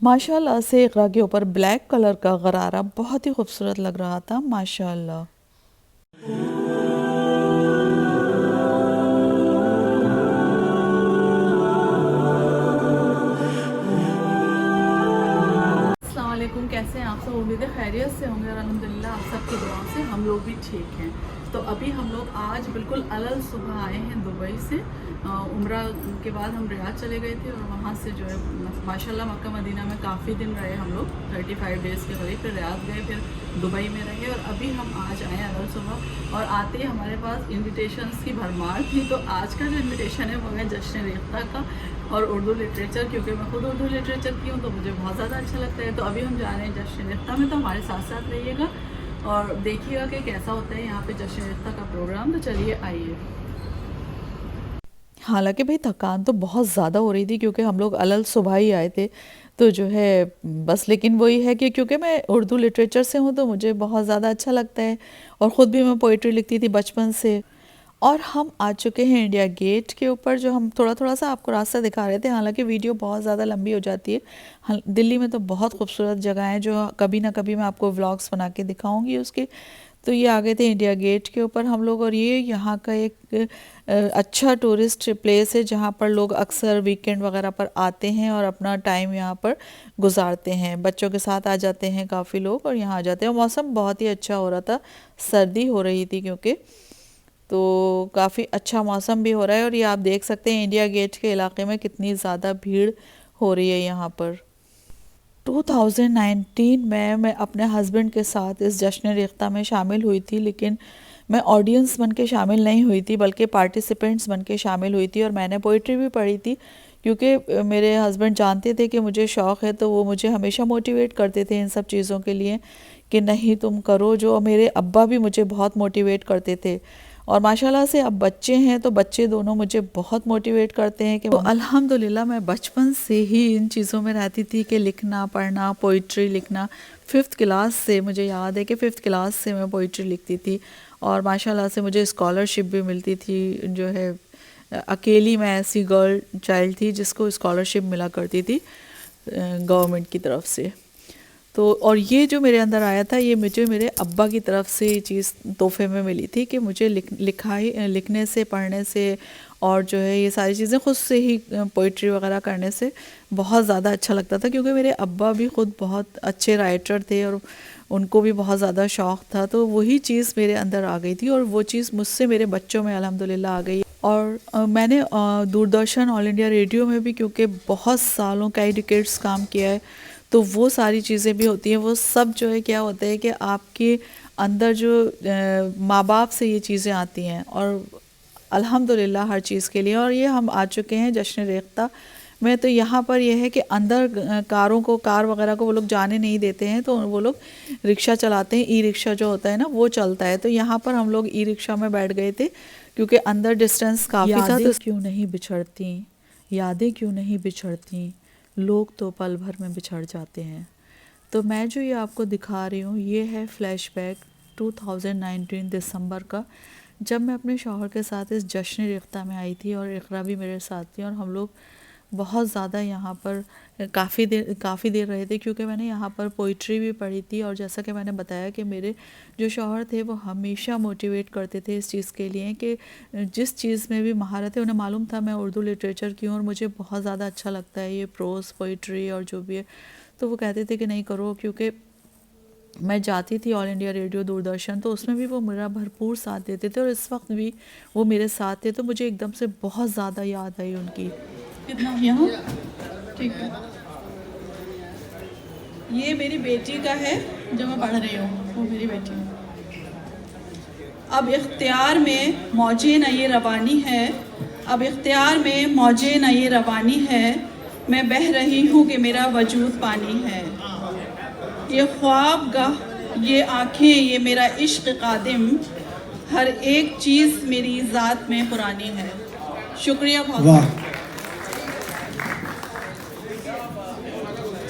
माशाल्लाह से इकरा के ऊपर ब्लैक कलर का गरारा बहुत ही खूबसूरत लग रहा था माशाल्लाह। अस्सलाम वालेकुम, कैसे हैं आप सब? उम्मीद है खैरियत से होंगे और अल्हम्दुलिल्लाह आप सबकी दुआओं से हम लोग भी ठीक हैं। तो अभी हम लोग आज बिल्कुल अलग सुबह आए हैं दुबई से। उम्रा के बाद हम रियाद चले गए थे और वहाँ से जो है माशाल्लाह मक्का मदीना में काफ़ी दिन रहे हम लोग, 35 डेज़ के करीब। फिर रियाद गए, फिर दुबई में रहे और अभी हम आज आए अलग सुबह। और आते ही हमारे पास इन्विटेशंस की भरमार थी। तो आज का जो इन्विटेशन है वो है जश्न रेख्ता का और उर्दू लिटरेचर, क्योंकि मैं खुद उर्दू लिटरेचर की हूँ तो मुझे बहुत ज़्यादा अच्छा लगता है। तो अभी हम जा रहे हैं जश्न रेख्ता में, तो हमारे साथ साथ रहिएगा और देखिएगा कि कैसा होता है यहाँ पे जश्न रेख्ता का प्रोग्राम। तो चलिए आइए। हालांकि भाई थकान तो बहुत ज़्यादा हो रही थी क्योंकि हम लोग अलग सुबह ही आए थे। तो जो है बस, लेकिन वही है कि क्योंकि मैं उर्दू लिटरेचर से हूँ तो मुझे बहुत ज़्यादा अच्छा लगता है और ख़ुद भी मैं पोइट्री लिखती थी बचपन से। और हम आ चुके हैं इंडिया गेट के ऊपर, जो हम थोड़ा थोड़ा सा आपको रास्ता दिखा रहे थे। हालांकि वीडियो बहुत ज़्यादा लंबी हो जाती है। दिल्ली में तो बहुत खूबसूरत जगह है जो कभी ना कभी मैं आपको व्लॉग्स बना के दिखाऊंगी उसके। तो ये आ गए थे इंडिया गेट के ऊपर हम लोग, और ये यहाँ का एक अच्छा टूरिस्ट प्लेस है जहाँ पर लोग अक्सर वीकेंड वगैरह पर आते हैं और अपना टाइम यहाँ पर गुजारते हैं। बच्चों के साथ आ जाते हैं काफ़ी लोग और यहाँ आ जाते हैं। मौसम बहुत ही अच्छा हो रहा था, सर्दी हो रही थी क्योंकि, तो काफ़ी अच्छा मौसम भी हो रहा है। और ये आप देख सकते हैं इंडिया गेट के इलाके में कितनी ज़्यादा भीड़ हो रही है यहाँ पर। 2019 में मैं अपने हस्बैंड के साथ इस जश्न रेख्ता में शामिल हुई थी, लेकिन मैं ऑडियंस बन के शामिल नहीं हुई थी बल्कि पार्टिसिपेंट्स बन के शामिल हुई थी। और मैंने पोइट्री भी पढ़ी थी क्योंकि मेरे हस्बैंड जानते थे कि मुझे शौक़ है, तो वो मुझे हमेशा मोटिवेट करते थे इन सब चीज़ों के लिए कि नहीं तुम करो। जो मेरे अब्बा भी मुझे बहुत मोटिवेट करते थे और माशाल्लाह से अब बच्चे हैं तो बच्चे दोनों मुझे बहुत मोटिवेट करते हैं कि तो अल्हम्दुलिल्लाह मैं बचपन से ही इन चीज़ों में रहती थी कि लिखना पढ़ना, पोइट्री लिखना। 5th क्लास से मुझे याद है कि 5th क्लास से मैं पोइट्री लिखती थी और माशाल्लाह से मुझे स्कॉलरशिप भी मिलती थी। जो है अकेली मैं ऐसी गर्ल चाइल्ड थी जिसको स्कॉलरशिप मिला करती थी गवर्नमेंट की तरफ से। तो और ये जो मेरे अंदर आया था ये मुझे मेरे अब्बा की तरफ से ये चीज़ तोहफे में मिली थी कि मुझे लिखने से, पढ़ने से और जो है ये सारी चीज़ें खुद से ही पोइट्री वगैरह करने से बहुत ज़्यादा अच्छा लगता था। क्योंकि मेरे अब्बा भी खुद बहुत अच्छे राइटर थे और उनको भी बहुत ज़्यादा शौक़ था, तो वही चीज़ मेरे अंदर आ गई थी और वो चीज़ मुझसे मेरे बच्चों में अल्हम्दुलिल्लाह आ गई। और मैंने दूरदर्शन, ऑल इंडिया रेडियो में भी क्योंकि बहुत सालों कई डिकेड्स काम किया है, तो वो सारी चीज़ें भी होती हैं। वो सब जो है क्या होता है कि आपके अंदर जो माँ बाप से ये चीज़ें आती हैं और अल्हम्दुलिल्लाह हर चीज़ के लिए। और ये हम आ चुके हैं जश्न रेख्ता में। तो यहाँ पर यह है कि अंदर कार वगैरह को वो लोग जाने नहीं देते हैं, तो वो लोग रिक्शा चलाते हैं। ई रिक्शा जो होता है ना वो चलता है। तो यहाँ पर हम लोग ई रिक्शा में बैठ गए थे क्योंकि अंदर डिस्टेंस काफ़ी था। तो क्यों नहीं बिछड़ती यादें, क्यों नहीं बिछड़ती, लोग तो पल भर में बिछड़ जाते हैं। तो मैं जो ये आपको दिखा रही हूँ ये है फ्लैशबैक 2019 दिसंबर का, जब मैं अपने शौहर के साथ इस जश्न रेख्ता में आई थी और इकरा भी मेरे साथ थी। और हम लोग बहुत ज़्यादा यहाँ पर काफ़ी देर रहे थे क्योंकि मैंने यहाँ पर पोइट्री भी पढ़ी थी। और जैसा कि मैंने बताया कि मेरे जो शौहर थे वो हमेशा मोटिवेट करते थे इस चीज़ के लिए कि जिस चीज़ में भी महारत है, उन्हें मालूम था मैं उर्दू लिटरेचर की हूँ और मुझे बहुत ज़्यादा अच्छा लगता है ये प्रोज़, पोइट्री और जो भी है। तो वो कहते थे कि नहीं करो, क्योंकि मैं जाती थी ऑल इंडिया रेडियो, दूरदर्शन, तो उसमें भी वो मेरा भरपूर साथ देते थे और इस वक्त भी वो मेरे साथ थे। तो मुझे एकदम से बहुत ज़्यादा याद आई उनकी। कितना यहाँ ठीक है। ये मेरी बेटी का है जो मैं पढ़ रही हूँ, वो मेरी बेटी है। अब इख्तियार में मौजे न ये रवानी है, अब इख्तियार में मौजे न ये रवानी है, मैं बह रही हूँ कि मेरा वजूद पानी है। ये ख्वाब गाह, ये आँखें, ये मेरा इश्क कादिम, हर एक चीज़ मेरी ज़ात में पुरानी है। शुक्रिया बहुत।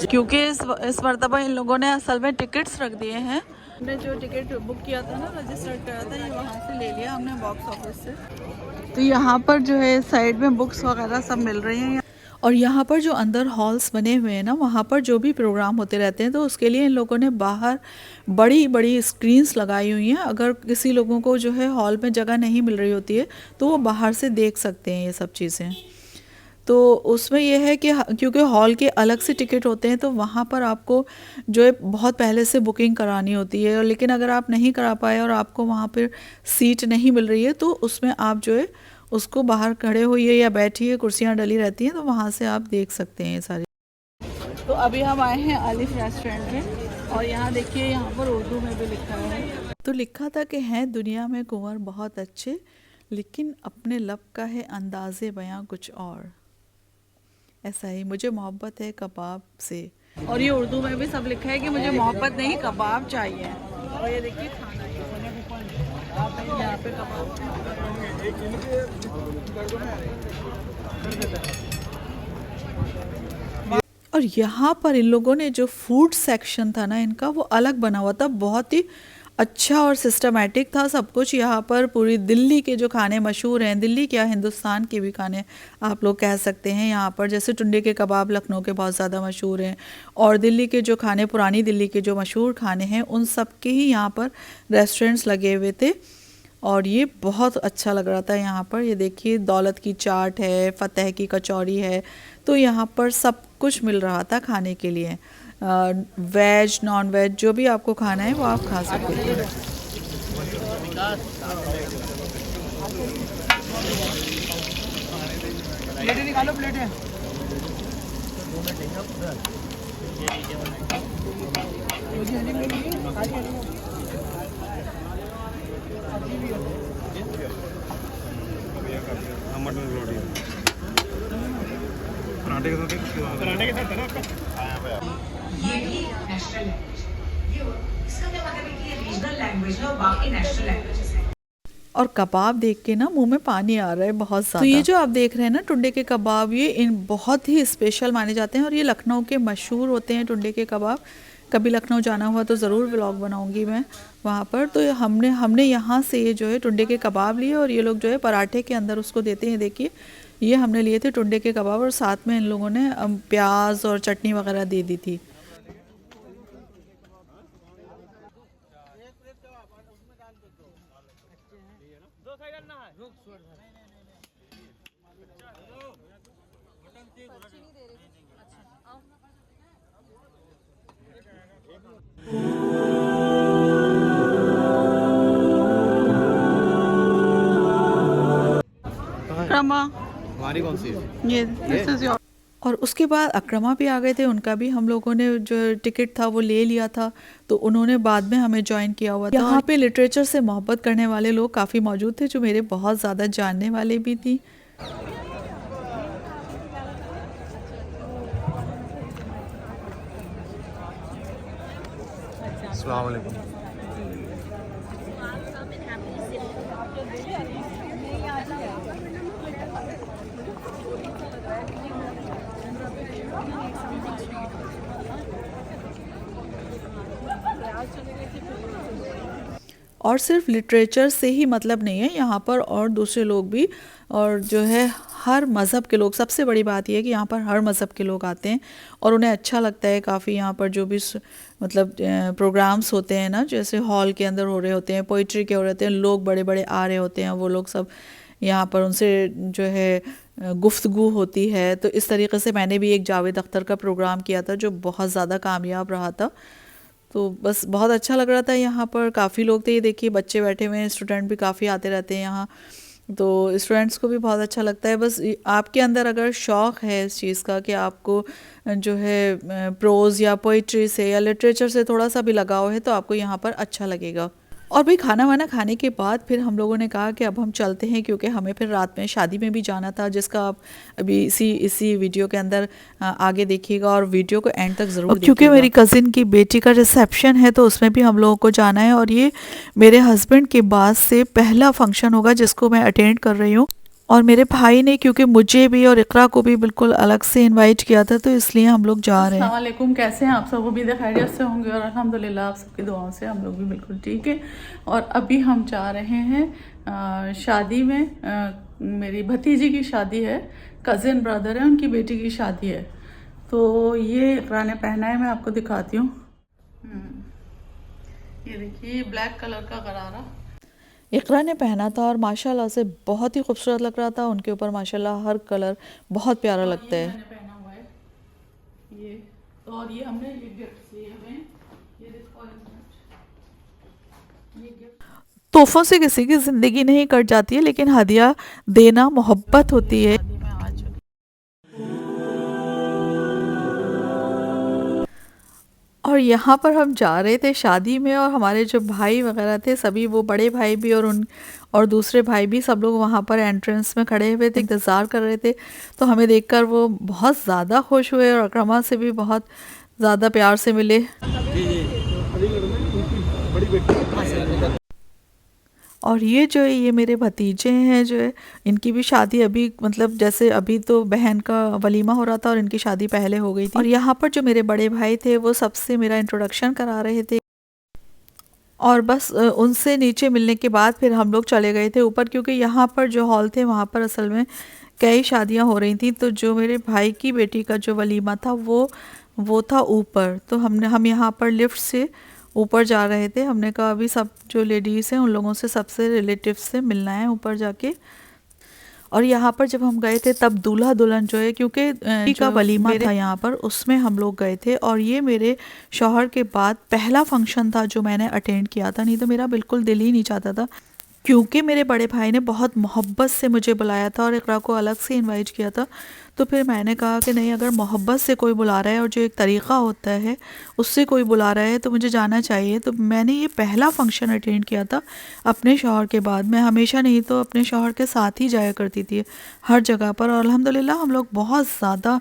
क्योंकि इस मरतबा इन लोगों ने असल में टिकट्स रख दिए हैं। हमने जो टिकट बुक किया था ना, रजिस्टर करा था, ये वहाँ से ले लिया हमने बॉक्स ऑफिस से। तो यहाँ पर जो है साइड में बुक्स वगैरह सब मिल रही हैं। और यहाँ पर जो अंदर हॉल्स बने हुए हैं ना, वहाँ पर जो भी प्रोग्राम होते रहते हैं तो उसके लिए इन लोगों ने बाहर बड़ी बड़ी स्क्रीन्स लगाई हुई हैं। अगर किसी लोगों को जो है हॉल में जगह नहीं मिल रही होती है तो वो बाहर से देख सकते हैं ये सब चीज़ें। तो उसमें ये है कि क्योंकि हॉल के अलग से टिकट होते हैं तो वहाँ पर आपको जो है बहुत पहले से बुकिंग करानी होती है। लेकिन अगर आप नहीं करा पाए और आपको वहाँ पर सीट नहीं मिल रही है तो उसमें आप जो है उसको बाहर खड़े होइए या बैठिए, कुर्सियाँ डली रहती हैं तो वहाँ से आप देख सकते हैं ये सारी। तो अभी हम आए हैं आलिफ रेस्टोरेंट में और यहाँ देखिए, यहाँ पर उर्दू में भी लिखा है। तो लिखा था कि हैं दुनिया में कुंवर बहुत अच्छे, लेकिन अपने लब का है अंदाज़े बयां कुछ और। ऐसा ही मुझे मोहब्बत है कबाब से। और ये उर्दू में भी सब लिखा है कि मुझे मोहब्बत नहीं कबाब चाहिए। और ये देखिए खाना यहाँ पे कबाब। और यहाँ पर इन लोगों ने जो फूड सेक्शन था ना इनका, वो अलग बना हुआ था, बहुत ही अच्छा और सिस्टमेटिक था सब कुछ। यहाँ पर पूरी दिल्ली के जो खाने मशहूर हैं, दिल्ली क्या हिंदुस्तान के भी खाने आप लोग कह सकते हैं, यहाँ पर जैसे टुंडे के कबाब लखनऊ के बहुत ज़्यादा मशहूर हैं, और दिल्ली के जो खाने, पुरानी दिल्ली के जो मशहूर खाने हैं, उन सब के ही यहाँ पर रेस्टोरेंट्स लगे हुए थे। और ये बहुत अच्छा लग रहा था यहाँ पर। ये देखिए दौलत की चाट है, फ़तेह की कचौरी है, तो यहाँ पर सब कुछ मिल रहा था खाने के लिए। वेज नॉन वेज जो भी आपको खाना है वो आप खा सकते हैं। प्लेटें निकालो, प्लेटें। मटन रोटी पराठे के साथ ये भी नेशनल लैंग्वेज है। ये इसका क्या मतलब है कि ये रीजनल लैंग्वेज है और बाकी नेशनल लैंग्वेजेस हैं। और कबाब देख के ना मुंह में पानी आ रहा है बहुत ज़्यादा। तो ये जो आप देख रहे हैं ना टुंडे के कबाब, ये इन बहुत ही स्पेशल माने जाते हैं और ये लखनऊ के मशहूर होते हैं टुंडे के कबाब। कभी लखनऊ जाना हुआ तो ज़रूर व्लॉग बनाऊंगी मैं वहाँ पर। तो हमने यहाँ से ये जो है टुंडे के कबाब लिए और ये लोग जो है पराठे के अंदर उसको देते हैं। देखिए ये हमने लिए थे टुंडे के कबाब और साथ में इन लोगों ने प्याज और चटनी वगैरह दे दी थी। हमारी कौन सी है? ये और उसके बाद अक्रमा भी आ गए थे, उनका भी हम लोगों ने जो टिकट था वो ले लिया था, तो उन्होंने बाद में हमें ज्वाइन किया हुआ था। यहाँ पे लिटरेचर से मोहब्बत करने वाले लोग काफ़ी मौजूद थे जो मेरे बहुत ज़्यादा जानने वाले भी थी। अस्सलाम वालेकुम। और सिर्फ लिटरेचर से ही मतलब नहीं है, यहाँ पर और दूसरे लोग भी, और जो है हर मज़हब के लोग। सबसे बड़ी बात यह है कि यहाँ पर हर मज़हब के लोग आते हैं और उन्हें अच्छा लगता है काफ़ी। यहाँ पर जो भी मतलब प्रोग्राम्स होते हैं ना, जैसे हॉल के अंदर हो रहे होते हैं, पोइट्री के हो रहे होते हैं, लोग बड़े बड़े आ रहे होते हैं, वो लोग सब यहाँ पर उनसे जो है गुफ्तगू होती है। तो इस तरीके से मैंने भी एक जावेद अख्तर का प्रोग्राम किया था जो बहुत ज़्यादा कामयाब रहा था। तो बस बहुत अच्छा लग रहा था। यहाँ पर काफ़ी लोग थे, ये देखिए बच्चे बैठे हुए हैं, स्टूडेंट भी काफ़ी आते रहते हैं यहाँ, तो स्टूडेंट्स को भी बहुत अच्छा लगता है। बस आपके अंदर अगर शौक़ है इस चीज़ का कि आपको जो है प्रोज़ या पोइट्री से या लिटरेचर से थोड़ा सा भी लगाव है तो आपको यहाँ पर अच्छा लगेगा। और भाई खाना वाना खाने के बाद फिर हम लोगों ने कहा कि अब हम चलते हैं, क्योंकि हमें फिर रात में शादी में भी जाना था, जिसका आप अभी इसी वीडियो के अंदर आगे देखिएगा और वीडियो को एंड तक ज़रूर देखिएगा। क्योंकि मेरी कज़िन की बेटी का रिसेप्शन है तो उसमें भी हम लोगों को जाना है, और ये मेरे हस्बैंड के बाद से पहला फंक्शन होगा जिसको मैं अटेंड कर रही हूँ। और मेरे भाई ने क्योंकि मुझे भी और इकरा को भी बिल्कुल अलग से इनवाइट किया था, तो इसलिए हम लोग जा रहे हैं। अस्सलाम वालेकुम, कैसे हैं आप सब? उम्मीद है खैरियत से होंगे और अल्हम्दुलिल्लाह आप सबकी दुआओं से हम लोग भी बिल्कुल ठीक है। और अभी हम जा रहे हैं शादी में। मेरी भतीजी की शादी है, कज़िन ब्रदर है, उनकी बेटी की शादी है। तो ये इकरा ने पहना है, मैं आपको दिखाती हूँ। ये देखिए ब्लैक कलर का गरारा इकरा ने पहना था और माशाल्लाह से बहुत ही खूबसूरत लग रहा था। उनके ऊपर माशाल्लाह हर कलर बहुत प्यारा लगता है। मैंने पहना हुआ है ये, और ये हमने ये गिफ्ट दिए हमें। ये देखो, तोहफों से किसी की ज़िंदगी नहीं कट जाती है, लेकिन हदिया देना मोहब्बत होती है। और यहाँ पर हम जा रहे थे शादी में, और हमारे जो भाई वगैरह थे सभी, वो बड़े भाई भी और दूसरे भाई भी, सब लोग वहाँ पर एंट्रेंस में खड़े हुए थे, इंतज़ार कर रहे थे। तो हमें देखकर वो बहुत ज़्यादा खुश हुए और अकरमा से भी बहुत ज़्यादा प्यार से मिले। और ये जो है, ये मेरे भतीजे हैं जो है, इनकी भी शादी अभी, मतलब जैसे अभी तो बहन का वलीमा हो रहा था और इनकी शादी पहले हो गई थी। और यहाँ पर जो मेरे बड़े भाई थे वो सबसे मेरा इंट्रोडक्शन करा रहे थे, और बस उनसे नीचे मिलने के बाद फिर हम लोग चले गए थे ऊपर, क्योंकि यहाँ पर जो हॉल थे वहाँ पर असल में कई शादियाँ हो रही थी। तो जो मेरे भाई की बेटी का जो वलीमा था वो था ऊपर। तो हम यहाँ पर लिफ्ट से ऊपर जा रहे थे। हमने कहा अभी सब जो लेडीज़ हैं उन लोगों से, सबसे रिलेटिव से मिलना है ऊपर जाके। और यहाँ पर जब हम गए थे तब दूल्हा दुल्हन जो है, क्योंकि का वलीमा था यहाँ पर, उसमें हम लोग गए थे। और ये मेरे शौहर के बाद पहला फंक्शन था जो मैंने अटेंड किया था, नहीं तो मेरा बिल्कुल दिल ही नहीं चाहता था, क्योंकि मेरे बड़े भाई ने बहुत मोहब्बत से मुझे बुलाया था और इकरा को अलग से इनवाइट किया था। तो फिर मैंने कहा कि नहीं, अगर मोहब्बत से कोई बुला रहा है और जो एक तरीक़ा होता है उससे कोई बुला रहा है तो मुझे जाना चाहिए। तो मैंने ये पहला फंक्शन अटेंड किया था अपने शौहर के बाद। मैं हमेशा नहीं तो अपने शौहर के साथ ही जाया करती थी हर जगह पर, और अल्हम्दुलिल्लाह हम लोग बहुत ज़्यादा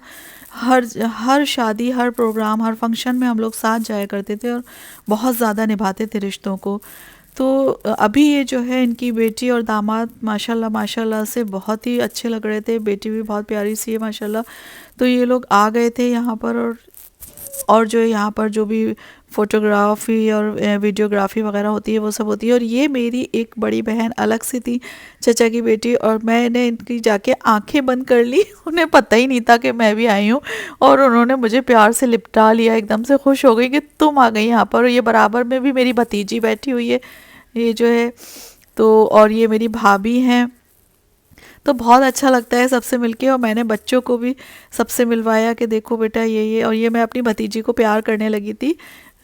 हर शादी, हर प्रोग्राम, हर फंक्शन में हम लोग साथ जाया करते थे और बहुत ज़्यादा निभाते थे रिश्तों को। तो अभी ये जो है, इनकी बेटी और दामाद माशाल्लाह से बहुत ही अच्छे लग रहे थे। बेटी भी बहुत प्यारी सी है माशाल्लाह। तो ये लोग आ गए थे यहाँ पर, और जो यहाँ पर जो भी फ़ोटोग्राफ़ी और वीडियोग्राफ़ी वगैरह होती है वो सब होती है। और ये मेरी एक बड़ी बहन अलग से थी, चचा की बेटी, और मैंने इनकी जाके आंखें बंद कर ली। उन्हें पता ही नहीं था कि मैं भी आई हूँ, और उन्होंने मुझे प्यार से लिपटा लिया, एकदम से खुश हो गई कि तुम आ गई यहाँ पर। और ये बराबर में भी मेरी भतीजी बैठी हुई है, ये जो है। तो और ये मेरी भाभी हैं। तो बहुत अच्छा लगता है सबसे मिलके, और मैंने बच्चों को भी सबसे मिलवाया कि देखो बेटा ये। और ये मैं अपनी भतीजी को प्यार करने लगी थी।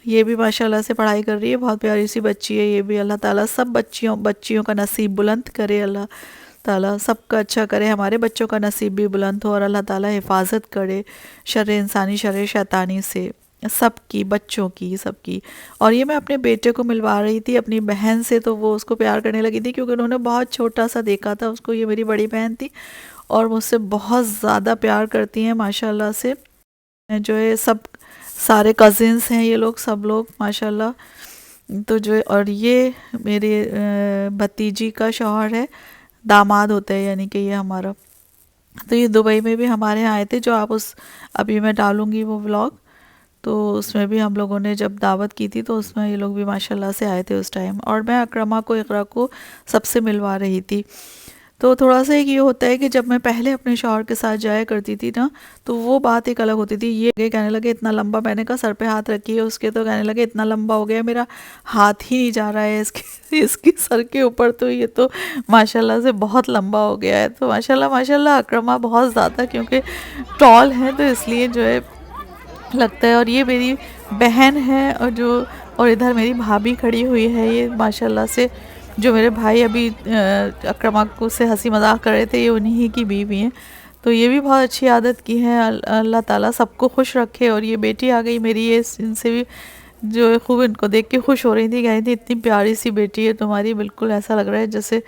ये भी माशाल्लाह से पढ़ाई कर रही है, बहुत प्यारी सी बच्ची है ये भी। अल्लाह ताला सब बच्चियों का नसीब बुलंद करे, अल्लाह ताला सबका अच्छा करे, हमारे बच्चों का नसीब भी बुलंद हो, और अल्लाह ताला हिफाजत करे शर इंसानी, शर शैतानी से, सबकी, बच्चों की, सबकी। और ये मैं अपने बेटे को मिलवा रही थी अपनी बहन से, तो वो उसको प्यार करने लगी थी, क्योंकि उन्होंने बहुत छोटा सा देखा था उसको। ये मेरी बड़ी बहन थी और मुझसे बहुत ज़्यादा प्यार करती हैं माशाल्लाह से, जो है। सब सारे कज़िन्स हैं ये लोग, सब लोग माशाल्लाह। तो जो, और ये मेरे भतीजी का शौहर है, दामाद होता है यानी कि ये हमारा। तो ये दुबई में भी हमारे यहाँ आए थे, जो आप अभी मैं डालूँगी वो व्लॉग। तो उसमें भी हम लोगों ने जब दावत की थी तो उसमें ये लोग भी माशाल्लाह से आए थे उस टाइम, और मैं इकरा को सबसे मिलवा रही थी। तो थोड़ा सा एक ये होता है कि जब मैं पहले अपने शौहर के साथ जाया करती थी ना, तो वो बात एक अलग होती थी। ये कहने लगे इतना लंबा, मैंने कहा सर पे हाथ रखिए उसके, तो कहने लगे इतना लंबा हो गया, मेरा हाथ ही नहीं जा रहा है इसके सर के ऊपर, तो ये तो माशाल्लाह से बहुत लंबा हो गया है। तो माशाल्लाह अकरमा बहुत ज़्यादा, क्योंकि टॉल है तो इसलिए जो है लगता है। और ये मेरी बहन है, और इधर मेरी भाभी खड़ी हुई है, ये माशाल्लाह से। जो मेरे भाई अभी अकरमा को से हंसी मजाक कर रहे थे, ये उन्हीं की बीवी हैं। तो ये भी बहुत अच्छी आदत की है, अल्लाह ताला सबको खुश रखे। और ये बेटी आ गई मेरी, ये इनसे भी जो है खूब इनको देख के खुश हो रही थी, कह रही थी इतनी प्यारी सी बेटी है तुम्हारी, बिल्कुल ऐसा लग रहा है जैसे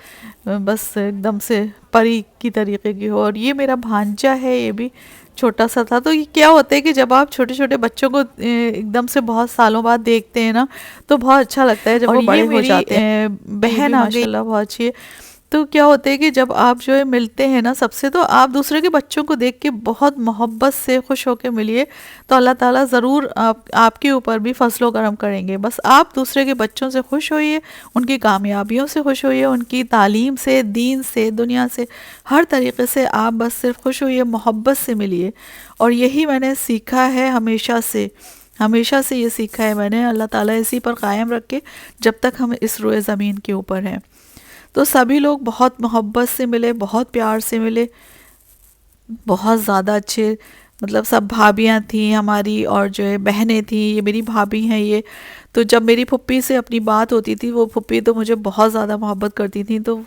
बस एकदम से परी की तरीके की हो। और ये मेरा भांजा है, ये भी छोटा सा था। तो ये क्या होता है कि जब आप छोटे छोटे बच्चों को एकदम से बहुत सालों बाद देखते हैं ना, तो बहुत अच्छा लगता है जब वो बड़े हो जाते हैं। बहन माशाल्लाह बहुत अच्छी है। तो क्या होता है कि जब आप जो है मिलते हैं ना सबसे, तो आप दूसरे के बच्चों को देख के बहुत मोहब्बत से खुश होकर मिलिए, तो अल्लाह ताला ज़रूर आपके ऊपर भी फजलो करम करेंगे। बस आप दूसरे के बच्चों से खुश होइए, उनकी कामयाबियों से खुश होइए, उनकी तालीम से, दीन से, दुनिया से, हर तरीके से आप बस सिर्फ खुश होइए, मोहब्बत से मिलिए। और यही मैंने सीखा है हमेशा से ये सीखा है मैंने। अल्लाह ताला इसी पर कायम रखे जब तक हम इस रोए ज़मीन के ऊपर हैं। तो सभी लोग बहुत मोहब्बत से मिले, बहुत प्यार से मिले, बहुत ज़्यादा अच्छे, मतलब सब भाभियाँ थीं हमारी और जो है बहनें थीं, ये मेरी भाभी हैं ये। तो जब मेरी फुप्पी से अपनी बात होती थी, वो फुप्पी तो मुझे बहुत ज़्यादा मोहब्बत करती थी, तो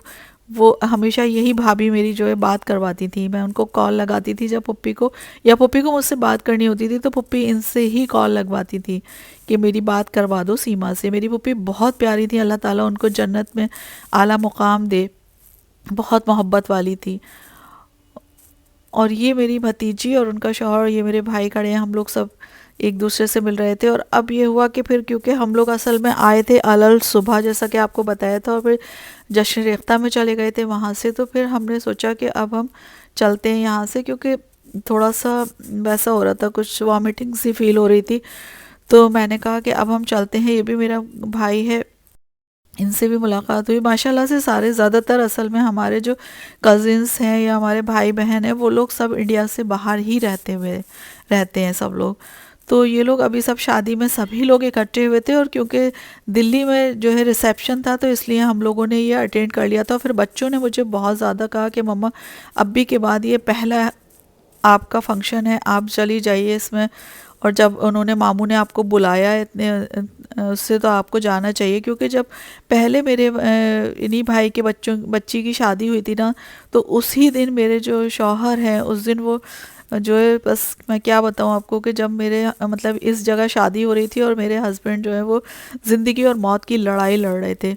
वो हमेशा यही भाभी मेरी जो है बात करवाती थी। मैं उनको कॉल लगाती थी जब फुप्पी को, या फुप्पी को मुझसे बात करनी होती थी, तो फुप्पी इनसे ही कॉल लगवाती थी कि मेरी बात करवा दो सीमा से। मेरी फुप्पी बहुत प्यारी थी, अल्लाह ताला उनको जन्नत में आला मुकाम दे, बहुत मोहब्बत वाली थी। और ये मेरी भतीजी और उनका शौहर, ये मेरे भाई खड़े हैं, हम लोग सब एक दूसरे से मिल रहे थे। और अब ये हुआ कि फिर क्योंकि हम लोग असल में आए थे अलल सुबह, जैसा कि आपको बताया था, और फिर जश्न रेख्ता में चले गए थे वहाँ से, तो फिर हमने सोचा कि अब हम चलते हैं यहाँ से, क्योंकि थोड़ा सा वैसा हो रहा था, कुछ वॉमिटिंग सी फील हो रही थी। तो मैंने कहा कि अब हम चलते हैं, ये भी मेरा भाई है, इनसे भी मुलाकात हुई माशाल्लाह से। सारे ज़्यादातर असल में हमारे जो कज़िन्स हैं या हमारे भाई बहन हैं, वो लोग सब इंडिया से बाहर ही रहते हैं सब लोग। तो ये लोग अभी सब शादी में सभी लोग इकट्ठे हुए थे, और क्योंकि दिल्ली में जो है रिसेप्शन था, तो इसलिए हम लोगों ने ये अटेंड कर लिया था। फिर बच्चों ने मुझे बहुत ज़्यादा कहा कि मम्मा अब्बी के बाद ये पहला आपका फंक्शन है, आप चली जाइए इसमें, और जब उन्होंने मामू ने आपको बुलाया इतने उससे तो आपको जाना चाहिए। क्योंकि जब पहले मेरे इन्हीं भाई के बच्ची की शादी हुई थी ना, तो उसी दिन मेरे जो शौहर हैं, उस दिन वो जो है, बस मैं क्या बताऊँ आपको कि जब मेरे मतलब इस जगह शादी हो रही थी और मेरे हस्बैंड जो है वो ज़िंदगी और मौत की लड़ाई लड़ रहे थे।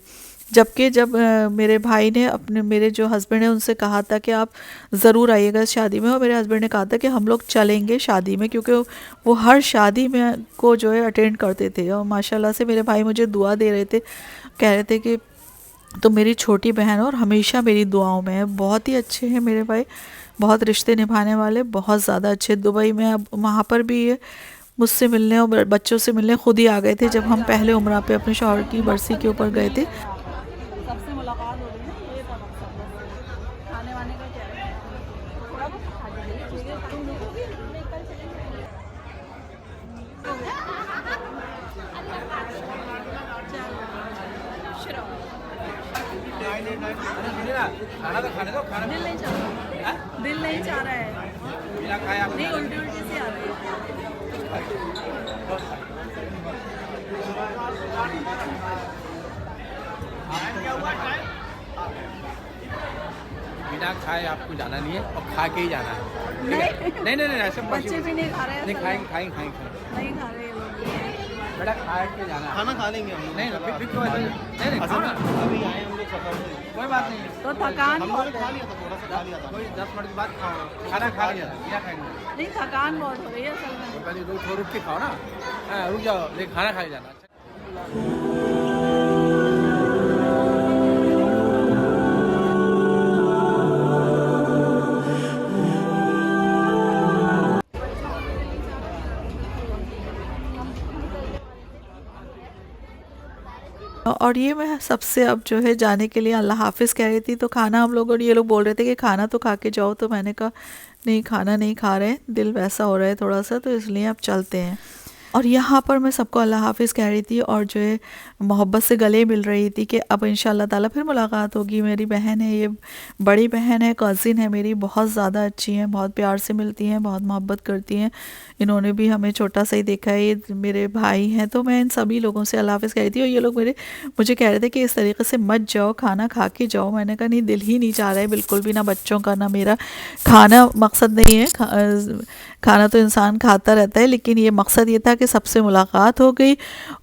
जबकि जब मेरे भाई ने मेरे जो हस्बैंड है उनसे कहा था कि आप ज़रूर आइएगा इस शादी में, और मेरे हस्बैंड ने कहा था कि हम लोग चलेंगे शादी में, क्योंकि वो हर शादी में को जो है अटेंड करते थे। और माशाल्लाह से मेरे भाई मुझे दुआ दे रहे थे, कह रहे थे कि तो मेरी छोटी बहन और हमेशा मेरी दुआओं में है। बहुत ही अच्छे हैं मेरे भाई, बहुत रिश्ते निभाने वाले, बहुत ज़्यादा अच्छे। दुबई में अब वहाँ पर भी ये मुझसे मिलने और बच्चों से मिलने खुद ही आ गए थे, जब हम पहले उम्रा पे अपने शौहर की बरसी के ऊपर गए थे। सबसे मुलाकात हो रही है, ये था मकसद बस। खाने वाने का क्या है, थोड़ा बहुत खा लीजिए, ठीक है, तुम लोगों भी लेकर चलेंगे। खाना तो खाने दो, खाना दिल नहीं चाह रहा, दिल नहीं चाह रहा है, बिना खाए आप नहीं, उल्टी उल्टी सी आ रही है। बिना खाए आपको जाना नहीं है, और खा के ही जाना है। नहीं, नहीं ऐसे बच्चे भी नहीं खा रहे हैं, नहीं, सब खाएंगे नहीं खा रहे ये लोग। बेटा खा के जाना है। खाना खा लेंगे हम। नहीं फिर क्यों ऐसे? नहीं खाना अभी आए हम लोग सफर से, कोई बात नहीं। तो थकान बहुत खा है, लिया था, थोड़ा सा खा लिया था, कोई 10 मिनट के बाद खाना खा लिया था, क्या खाएंगे? नहीं, थकान बहुत हो रही है असल में। पहले रुक के खाओ ना, रुक जाओ, लेकिन खाना खा के जाना। और ये मैं सबसे अब जो है जाने के लिए अल्लाह हाफिज़ कह रही थी, तो खाना हम लोग, और ये लोग बोल रहे थे कि खाना तो खा के जाओ, तो मैंने कहा नहीं, खाना नहीं खा रहे, दिल वैसा हो रहा है थोड़ा सा, तो इसलिए अब चलते हैं। और यहाँ पर मैं सबको अल्लाह हाफिज़ कह रही थी, और जो है मोहब्बत से गले मिल रही थी कि अब इंशाल्लाह ताला फिर मुलाकात होगी। मेरी बहन है, ये बड़ी बहन है, कज़िन है मेरी, बहुत ज़्यादा अच्छी हैं, बहुत प्यार से मिलती हैं, बहुत मोहब्बत करती हैं। इन्होंने भी हमें छोटा सा ही देखा है, ये मेरे भाई हैं। तो मैं इन सभी लोगों से अल्लाह हाफिज़ कह रही थी, और ये लोग मुझे कह रहे थे कि इस तरीके से मत जाओ, खाना खा के जाओ। मैंने कहा नहीं, दिल ही नहीं चाह रहा है बिल्कुल भी, ना बच्चों का ना मेरा। खाना मकसद नहीं है, खाना तो इंसान खाता रहता है, लेकिन ये मकसद ये था कि सबसे मुलाकात हो गई।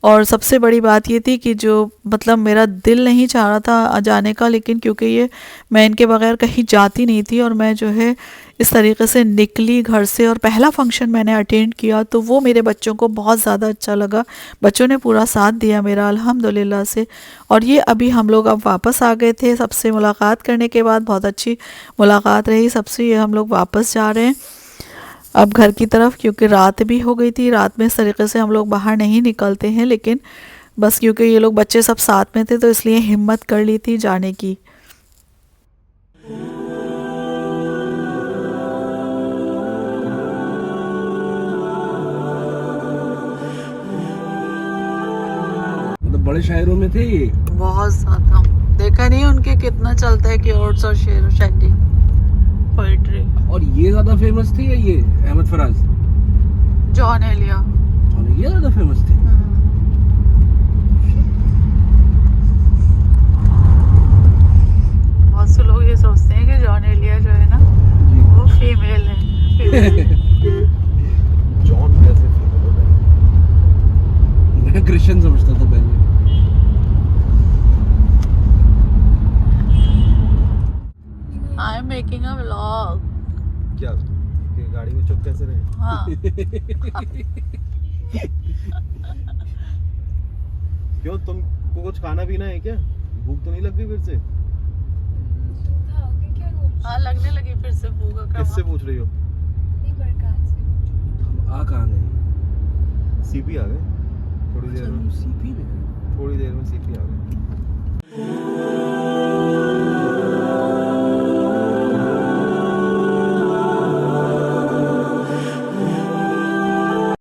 और सबसे बड़ी बात ये थी कि जो मतलब मेरा दिल नहीं चाह रहा था जाने का, लेकिन क्योंकि ये मैं इनके बगैर कहीं जाती नहीं थी और मैं जो है इस तरीके से निकली घर से और पहला फंक्शन मैंने अटेंड किया, तो वो मेरे बच्चों को बहुत ज़्यादा अच्छा लगा। बच्चों ने पूरा साथ दिया मेरा अल्हम्दुलिल्लाह से। और ये अभी हम लोग अब वापस आ गए थे सबसे मुलाकात करने के बाद, बहुत अच्छी मुलाकात रही सबसे। ये हम लोग वापस जा रहे हैं अब घर की तरफ, क्योंकि रात भी हो गई थी। रात में इस तरीके से हम लोग बाहर नहीं निकलते हैं, लेकिन बस क्योंकि ये लोग बच्चे सब साथ में थे तो इसलिए हिम्मत कर ली थी जाने की। मतलब बड़े शायरों में थे ये। बहुत ज़्यादा देखा नहीं उनके कितना चलता है कियोर्ड्स और शेर व शायरी पोइट्री। और ये ज्यादा फेमस थे या ये अहमद फराज? जॉन एलिया। और ये ज्यादा फेमस थे। बहुत से लोग ये सोचते हैं कि जॉन एलिया जो है ना वो फीमेल है। जॉन कैसे फीमेल होता है? मैं क्रिश्चियन समझता था पहले। I am making a vlog. क्या कि गाड़ी में चुप कैसे रहे? हाँ। क्यों, तुमको कुछ खाना पीना है क्या? भूख तो नहीं लग गई फिर से? हाँ लगने लगी फिर से भूख। किससे पूछ रही हो? हम आ कहाँ गए? सीपी आ गए थोड़ी देर में। सीपी में थोड़ी देर में सीपी आ गए।